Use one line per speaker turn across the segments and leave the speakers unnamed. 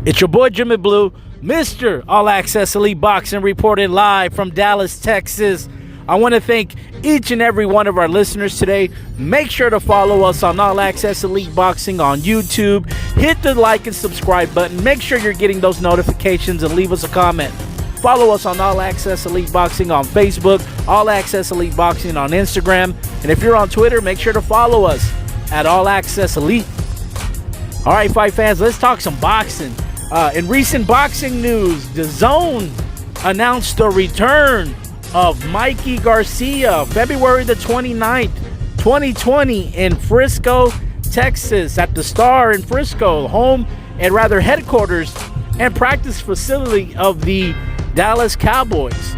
It's your boy Jimmy Blue, Mr. All Access Elite Boxing, reporting live from Dallas, Texas. I want to thank each and every one of our listeners today. Make sure to follow us on All Access Elite Boxing on YouTube. Hit the like and subscribe button. Make sure you're getting those notifications and leave us a comment. Follow us on All Access Elite Boxing on Facebook, All Access Elite Boxing on Instagram. And if you're on Twitter, make sure to follow us at All Access Elite. All right, fight fans, let's talk some boxing. In recent boxing news, DAZN announced the return of Mikey Garcia, February the 29th, 2020 in Frisco, Texas, at the Star in Frisco, headquarters and practice facility of the Dallas Cowboys.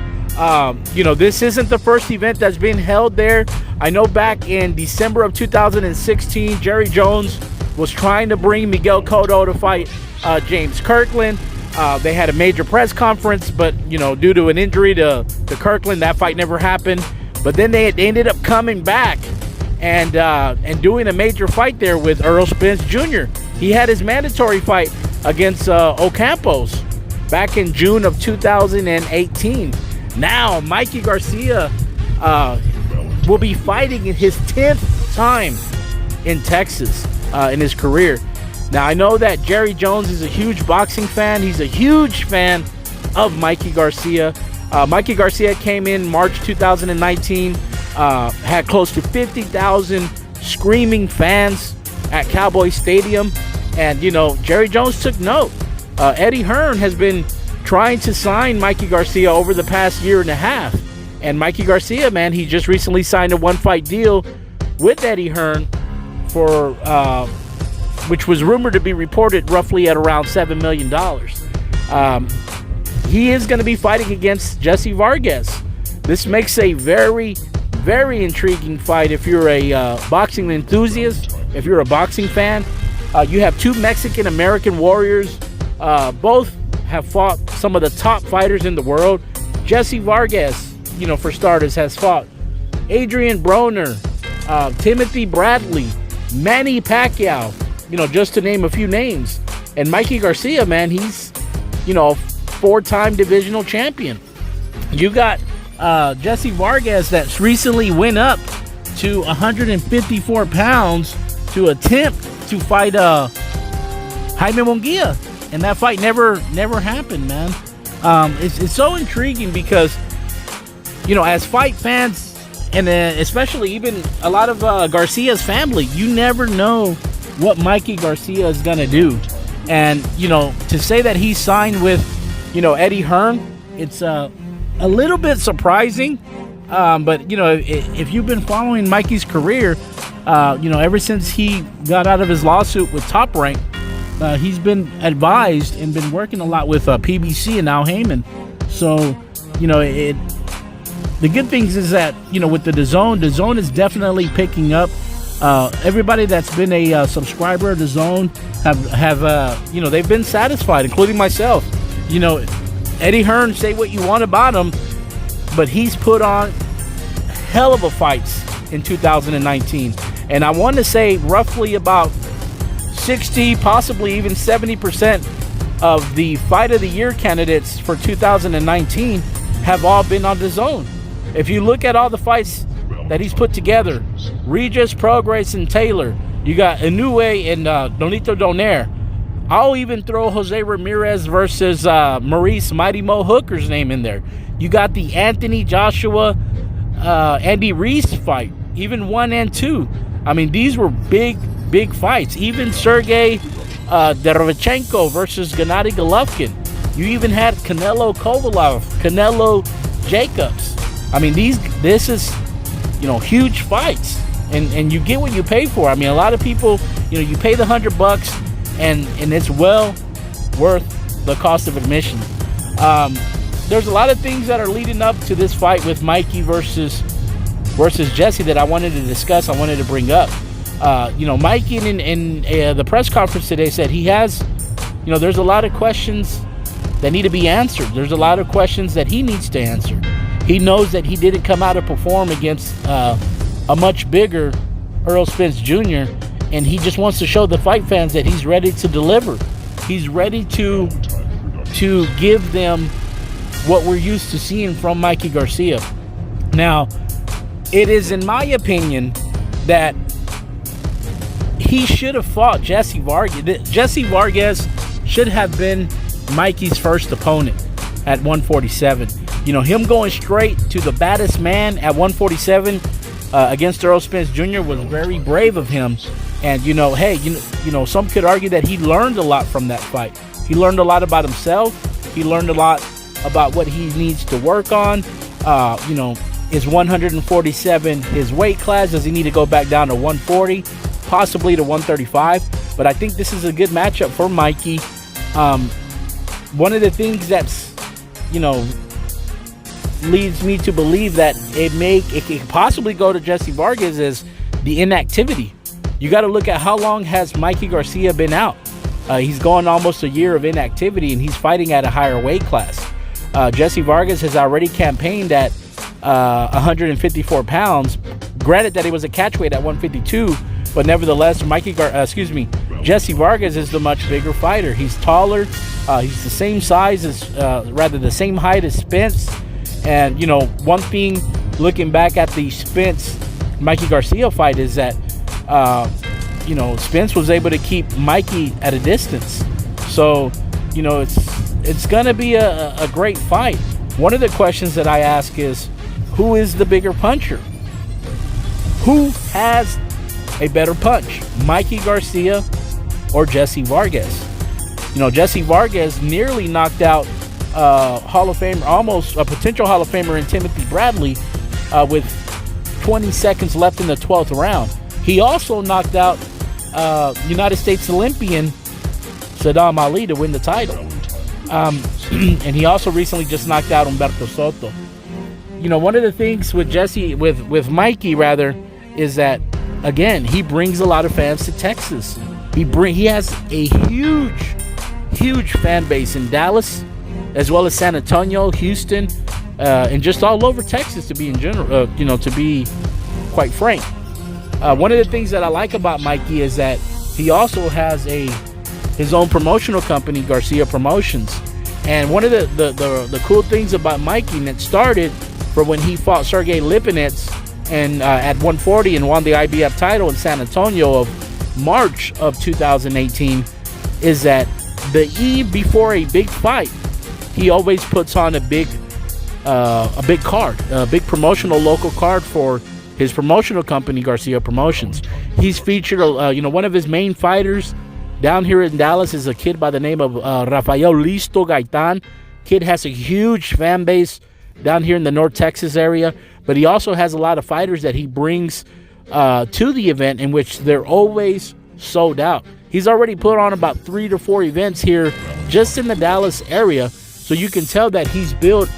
This isn't the first event that's been held there. I know back in December of 2016, Jerry Jones was trying to bring Miguel Cotto to fight James Kirkland. They had a major press conference, but due to an injury to Kirkland, that fight never happened. But then they ended up coming back and doing a major fight there with Errol Spence Jr. He had his mandatory fight against Ocampos back in June of 2018. Now Mikey Garcia will be fighting in his 10th time in Texas in his career. Now, I know that Jerry Jones is a huge boxing fan. He's a huge fan of Mikey Garcia. Mikey Garcia came in March 2019, had close to 50,000 screaming fans at Cowboy Stadium. And, Jerry Jones took note. Eddie Hearn has been trying to sign Mikey Garcia over the past year and a half. And Mikey Garcia, man, he just recently signed a one-fight deal with Eddie Hearn for which was rumored to be reported roughly at around $7 million. He is going to be fighting against Jesse Vargas. This makes a very, very intriguing fight if you're a boxing enthusiast, if you're a boxing fan. You have two Mexican-American warriors. Both have fought some of the top fighters in the world. Jesse Vargas, for starters, has fought Adrian Broner, Timothy Bradley, Manny Pacquiao, just to name a few names. And Mikey Garcia, man, he's, four-time divisional champion. You got Jesse Vargas that's recently went up to 154 pounds to attempt to fight Jaime Munguia. And that fight never happened, man. It's so intriguing because, as fight fans, and especially even a lot of Garcia's family, you never know what Mikey Garcia is going to do. And, to say that he signed with, Eddie Hearn, it's a little bit surprising. But, if you've been following Mikey's career, ever since he got out of his lawsuit with Top Rank, he's been advised and been working a lot with PBC and Al Heyman. So, the good things is that, with the DAZN is definitely picking up. Everybody that's been a subscriber of DAZN have they've been satisfied, including myself. Eddie Hearn, say what you want about him, but he's put on hell of a fights in 2019. And I want to say roughly about 60, possibly even 70% of the Fight of the Year candidates for 2019 have all been on DAZN. If you look at all the fights that he's put together, Regis, Prograis, and Taylor, you got Inoue and Donito Donaire. I'll even throw Jose Ramirez versus Maurice Mighty Mo Hooker's name in there. You got the Anthony Joshua, Andy Reese fight, even 1 and 2. I mean, these were big fights. Even Sergey Derevchenko versus Gennady Golovkin. You even had Canelo Kovalev, Canelo Jacobs. I mean, this is, huge fights, and you get what you pay for. I mean, a lot of people, you pay the $100 and it's well worth the cost of admission. There's a lot of things that are leading up to this fight with Mikey versus Jesse that I wanted to discuss. I wanted to bring up. Mikey in the press conference today said he has, there's a lot of questions that need to be answered. There's a lot of questions that he needs to answer. He knows that he didn't come out to perform against a much bigger Errol Spence Jr., and he just wants to show the fight fans that he's ready to deliver. He's ready to give them what we're used to seeing from Mikey Garcia. Now, it is in my opinion that he should have fought Jesse Vargas. Jesse Vargas should have been Mikey's first opponent at 147. You know, him going straight to the baddest man at 147 against Earl Spence Jr. was very brave of him. And, you know, hey, you know, some could argue that he learned a lot from that fight. He learned a lot about himself. He learned a lot about what he needs to work on. You know, is 147 his weight class? Does he need to go back down to 140? Possibly to 135. But I think this is a good matchup for Mikey. One of the things that's, you know, leads me to believe that it could possibly go to Jesse Vargas is the inactivity. You got to look at how long has Mikey Garcia been out. He's gone almost a year of inactivity, and he's fighting at a higher weight class. Jesse Vargas has already campaigned at 154 pounds. Granted that he was a catchweight at 152, but nevertheless, Jesse Vargas is the much bigger fighter. He's taller. He's the same size as, the same height as Spence. And, you know, one thing looking back at the Spence Mikey Garcia fight is that, you know, Spence was able to keep Mikey at a distance. So, you know, it's going to be a great fight. One of the questions that I ask is, who is the bigger puncher? Who has a better punch, Mikey Garcia or Jesse Vargas? You know, Jesse Vargas nearly knocked out Hall of Famer, almost a potential Hall of Famer in Timothy Bradley with 20 seconds left in the 12th round. He also knocked out United States Olympian Saddam Ali to win the title. And he also recently just knocked out Humberto Soto. You know, one of the things with Mikey is that, again, he brings a lot of fans to Texas. He has a huge fan base in Dallas, as well as San Antonio, Houston, and just all over Texas, to be quite frank. One of the things that I like about Mikey is that he also has his own promotional company, Garcia Promotions. And one of the cool things about Mikey, and it started from when he fought Sergey Lipinets and at 140 and won the IBF title in San Antonio of March of 2018, is that the eve before a big fight, he always puts on a big card, a big promotional local card for his promotional company, Garcia Promotions. He's featured, one of his main fighters down here in Dallas is a kid by the name of Rafael Listo Gaitan. Kid has a huge fan base down here in the North Texas area, but he also has a lot of fighters that he brings to the event, in which they're always sold out. He's already put on about 3 to 4 events here just in the Dallas area, so you can tell that he's built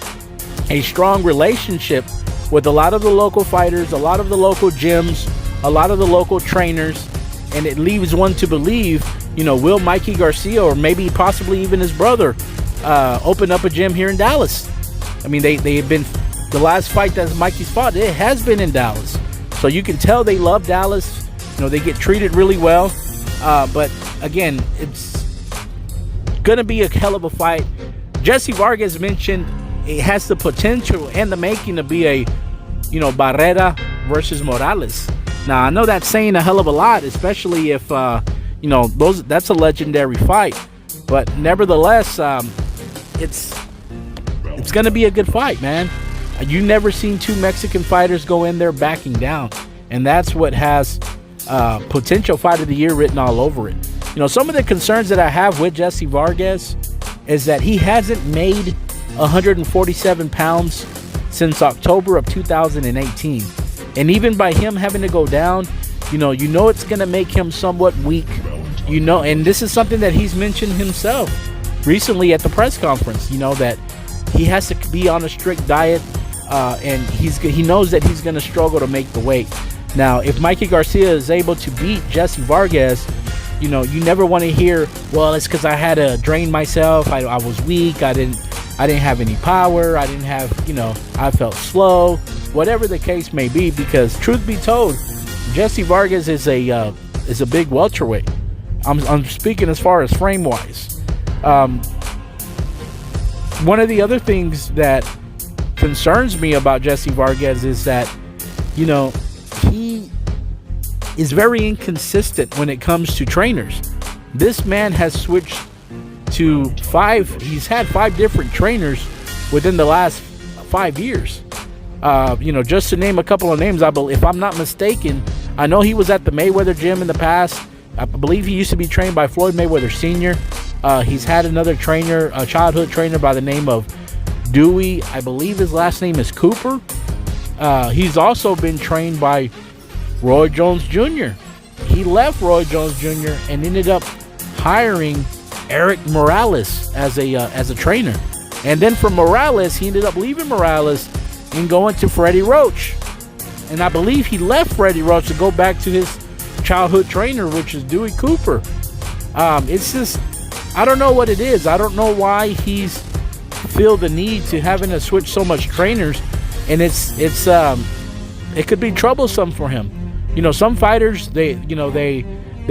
a strong relationship with a lot of the local fighters, a lot of the local gyms, a lot of the local trainers, and it leaves one to believe, will Mikey Garcia, or maybe possibly even his brother, open up a gym here in Dallas? I mean, they have been, the last fight that Mikey's fought, it has been in Dallas. So you can tell they love Dallas. They get treated really well. But again, it's going to be a hell of a fight. Jesse Vargas mentioned it has the potential and the making to be a, Barrera versus Morales. Now, I know that's saying a hell of a lot, especially if, that's a legendary fight. But nevertheless, it's going to be a good fight, man. You never seen 2 Mexican fighters go in there backing down. And that's what has potential fight of the year written all over it. Some of the concerns that I have with Jesse Vargas is that he hasn't made 147 pounds since October of 2018. And even by him having to go down, it's going to make him somewhat weak. And this is something that he's mentioned himself recently at the press conference, that he has to be on a strict diet, and he knows that he's going to struggle to make the weight. Now, if Mikey Garcia is able to beat Jesse Vargas, you never want to hear, well, it's because I had to drain myself. I was weak. I didn't have any power. I didn't have, I felt slow. Whatever the case may be, because truth be told, Jesse Vargas is a big welterweight. I'm speaking as far as frame wise. One of the other things that concerns me about Jesse Vargas is that, you know, he is very inconsistent when it comes to trainers. This man has switched to he's had 5 different trainers within the last 5 years. You know, just to name a couple of names, if I'm not mistaken, I know he was at the Mayweather gym in the past. I believe he used to be trained by Floyd Mayweather Sr. He's had another trainer, a childhood trainer by the name of Dewey. I believe his last name is Cooper. He's also been trained by Roy Jones Jr. He left Roy Jones Jr. and ended up hiring Eric Morales as a trainer. And then from Morales, he ended up leaving Morales and going to Freddie Roach. And I believe he left Freddie Roach to go back to his childhood trainer, which is Dewey Cooper. It's just, I don't know what it is. I don't know why he's feel the need to having to switch so much trainers, and it could be troublesome for him. You know, some fighters, they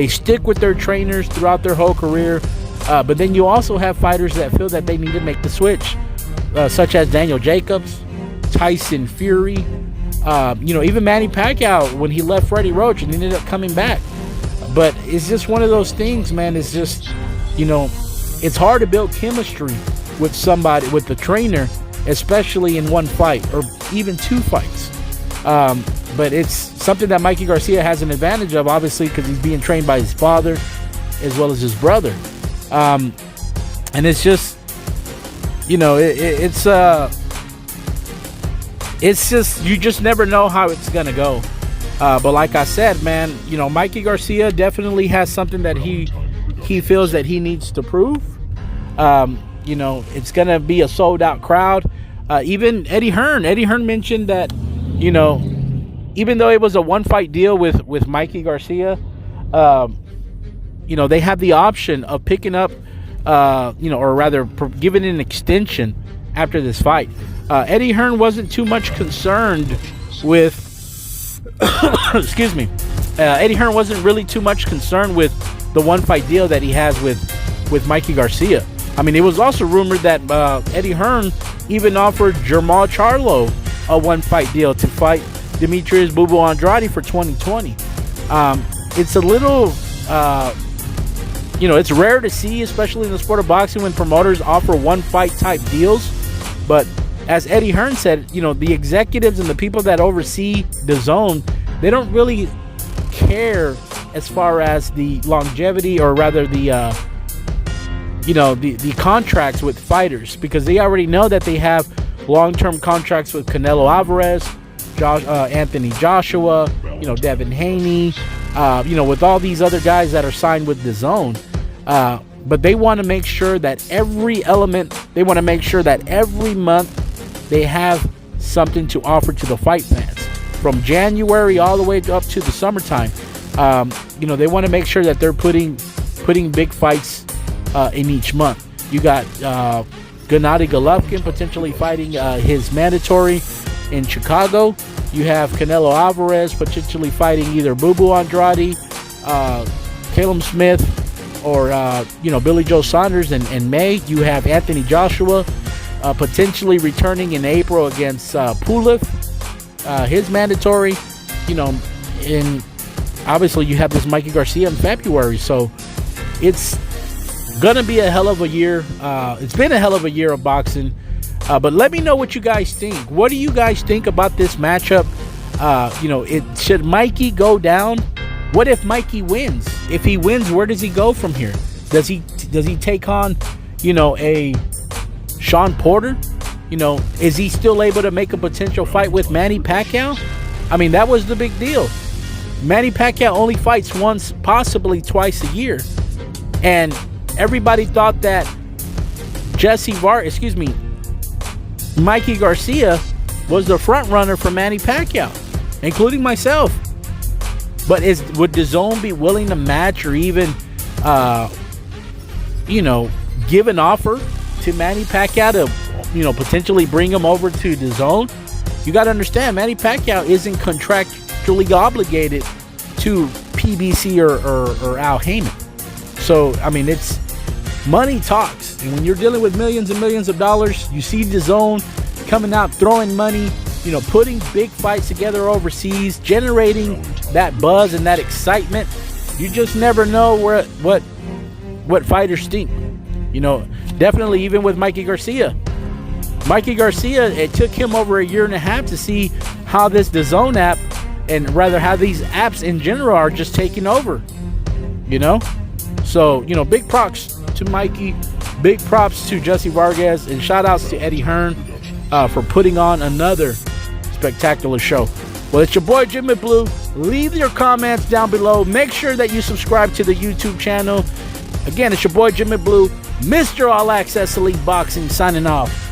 stick with their trainers throughout their whole career, but then you also have fighters that feel that they need to make the switch, such as Daniel Jacobs, Tyson Fury, even Manny Pacquiao when he left Freddie Roach and ended up coming back. But it's just one of those things, man. It's just, it's hard to build chemistry with somebody, with the trainer, especially in one fight or even 2 fights. But it's something that Mikey Garcia has an advantage of, obviously, because he's being trained by his father as well as his brother. And it's just, it's just, you just never know how it's going to go. But like I said, man, Mikey Garcia definitely has something that he feels that he needs to prove. It's going to be a sold out crowd. Even Eddie Hearn mentioned that, even though it was a 1-fight deal with Mikey Garcia, they have the option of picking up, or rather giving an extension after this fight. Eddie Hearn wasn't too much concerned with, excuse me, Eddie Hearn wasn't really too much concerned with the 1-fight deal that he has with Mikey Garcia. I mean, it was also rumored that Eddie Hearn even offered Jermall Charlo a 1-fight deal to fight Demetrius Boo Boo Andrade for 2020. It's a little, it's rare to see, especially in the sport of boxing, when promoters offer 1-fight type deals. But as Eddie Hearn said, the executives and the people that oversee DAZN, they don't really care as far as the longevity, or rather the contracts with fighters, because they already know that they have long-term contracts with Canelo Alvarez, Anthony Joshua, Devin Haney, with all these other guys that are signed with DAZN. But they want to make sure that every month they have something to offer to the fight fans. From January all the way up to the summertime, they want to make sure that they're putting big fights in each month. You got Gennady Golovkin potentially fighting his mandatory in Chicago. You have Canelo Alvarez potentially fighting either Boo Boo Andrade, Caleb Smith, or Billy Joe Saunders in May. You have Anthony Joshua potentially returning in April against Pulev, his mandatory. And obviously you have this Mikey Garcia in February. So it's gonna be a hell of a year. It's been a hell of a year of boxing. But let me know what you guys think. What do you guys think about this matchup? Should Mikey go down? What if Mikey wins? If he wins, where does he go from here? Does he take on, a Sean Porter? Is he still able to make a potential fight with Manny Pacquiao? I mean, that was the big deal. Manny Pacquiao only fights once, possibly twice a year. And everybody thought that Mikey Garcia was the front runner for Manny Pacquiao, including myself. But would DAZN be willing to match, or even, give an offer to Manny Pacquiao to, potentially bring him over to DAZN? You got to understand, Manny Pacquiao isn't contractually obligated to PBC or Al Heyman. So, I mean, money talks. And when you're dealing with millions and millions of dollars, you see DAZN coming out, throwing money, you know, putting big fights together overseas, generating that buzz and that excitement. You just never know what fighters think. You know, definitely even with Mikey Garcia. Mikey Garcia, it took him over a year and a half to see how this DAZN app, and rather how these apps in general are just taking over, you know? So, you know, big props to Mikey, big props to Jesse Vargas, and shout outs to Eddie Hearn for putting on another spectacular show. Well, it's your boy Jimmy Blue. Leave your comments down below. Make sure that you subscribe to the YouTube channel. Again, it's your boy Jimmy Blue, Mr. All Access Elite Boxing, signing off.